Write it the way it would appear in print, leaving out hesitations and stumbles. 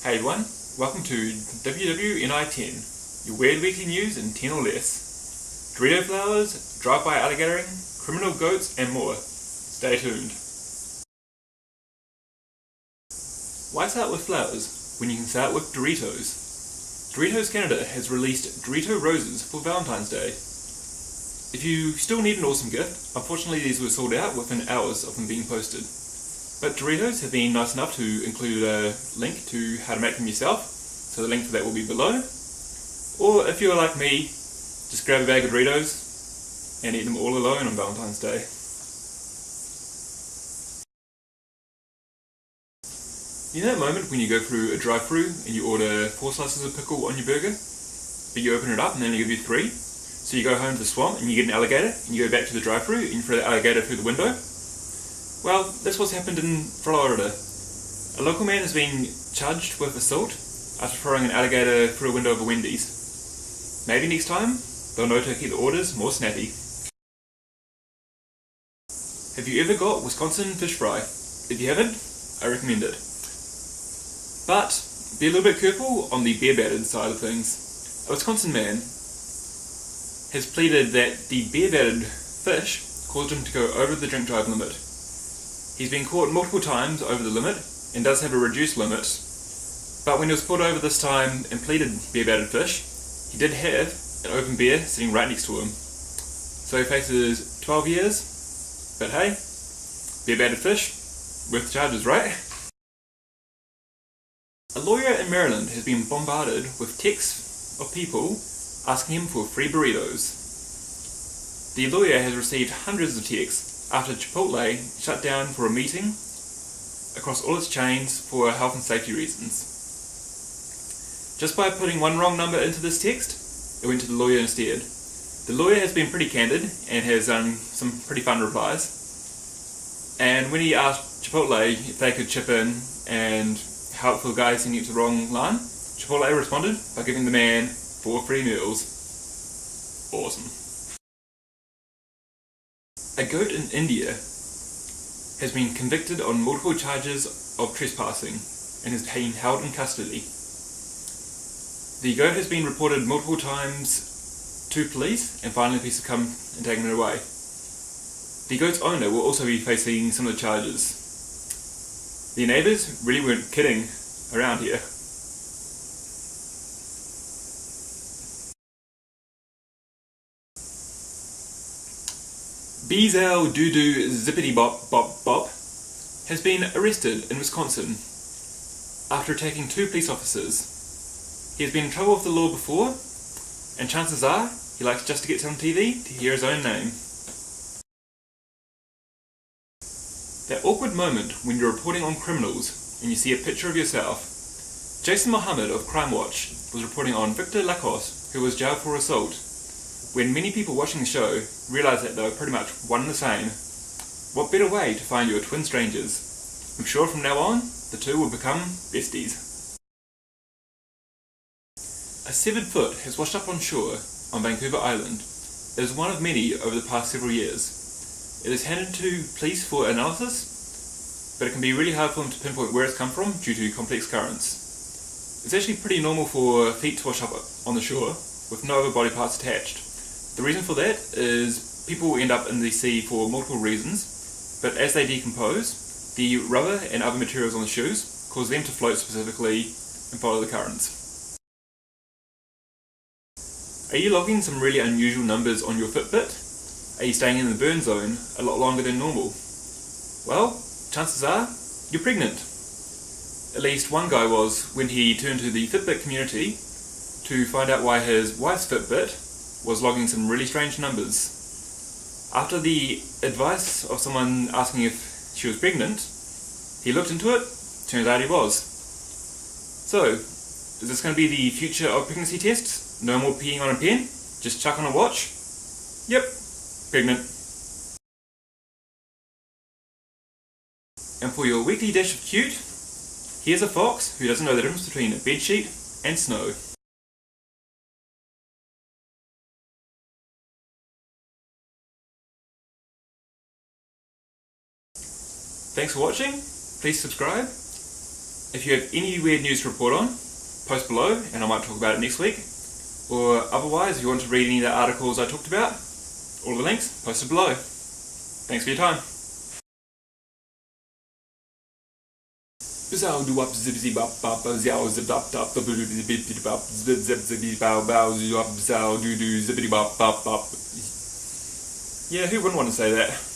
Hey everyone, welcome to WWNI10, your weird weekly news in 10 or less. Dorito flowers, drive-by alligatoring, criminal goats and more. Stay tuned. Why start with flowers when you can start with Doritos? Doritos Canada has released Dorito Roses for Valentine's Day. If you still need an awesome gift, unfortunately these were sold out within hours of them being posted. But Doritos have been nice enough to include a link to how to make them yourself, so the link for that will be below. Or if you're like me, just grab a bag of Doritos and eat them all alone on Valentine's Day. You know that moment when you go through a drive-thru and you order 4 slices of pickle on your burger, but you open it up and they only give you 3? So you go home to the swamp and you get an alligator, and you go back to the drive-thru and you throw the alligator through the window? Well, that's what's happened in Florida. A local man has been charged with assault after throwing an alligator through a window of a Wendy's. Maybe next time, they'll know to keep the orders more snappy. Have you ever got Wisconsin fish fry? If you haven't, I recommend it. But be a little bit careful on the beer battered side of things. A Wisconsin man has pleaded that the beer battered fish caused him to go over the drink drive limit. He's been caught multiple times over the limit and does have a reduced limit, but when he was pulled over this time and pleaded beer battered fish, he did have an open beer sitting right next to him. So he faces 12 years, but hey, beer battered fish, worth the charges, right? A lawyer in Maryland has been bombarded with texts of people asking him for free burritos. The lawyer has received hundreds of texts after Chipoltle shut down for a meeting across all its chains for health and safety reasons. Just by putting one wrong number into this text, it went to the lawyer instead. The lawyer has been pretty candid and has done some pretty fun replies. And when he asked Chipoltle if they could chip in and help for the guy sending it to the wrong line, Chipoltle responded by giving the man 4 free meals. Awesome. A goat in India has been convicted on multiple charges of trespassing and is being held in custody. The goat has been reported multiple times to police, and finally police have come and taken it away. The goat's owner will also be facing similar charges. The neighbours really weren't kidding around here. Beezow Doo-doo Zopittybop-bop-bop has been arrested in Wisconsin after attacking 2 police officers. He has been in trouble with the law before, and chances are he likes just to get on TV to hear his own name. That awkward moment when you're reporting on criminals and you see a picture of yourself. Jason Mohammed of Crimewatch was reporting on Victor Lacoste, who was jailed for assault, when many people watching the show realised that they were pretty much one and the same. What better way to find your twin strangers? I'm sure from now on, the two will become besties. A severed foot has washed up on shore on Vancouver Island. It is one of many over the past several years. It is handed to police for analysis, but it can be really hard for them to pinpoint where it's come from due to complex currents. It's actually pretty normal for feet to wash up on the shore with no other body parts attached. The reason for that is people end up in the sea for multiple reasons, but as they decompose, the rubber and other materials on the shoes cause them to float specifically and follow the currents. Are you logging some really unusual numbers on your Fitbit? Are you staying in the burn zone a lot longer than normal? Well, chances are you're pregnant. At least one guy was when he turned to the Fitbit community to find out why his wife's Fitbit was logging some really strange numbers. After the advice of someone asking if she was pregnant, he looked into it, turns out he was. So, is this going to be the future of pregnancy tests? No more peeing on a pen? Just chuck on a watch? Yep, pregnant. And for your weekly dish of cute, here's a fox who doesn't know the difference between a bedsheet and snow. Thanks for watching, please subscribe, If you have any weird news to report on, post below and I might talk about it next week. Or otherwise, if you want to read any of the articles I talked about, all the links posted below. Thanks for your time. Beezow Doo-doo Zopittybop-bop-bop. Yeah, who wouldn't want to say that?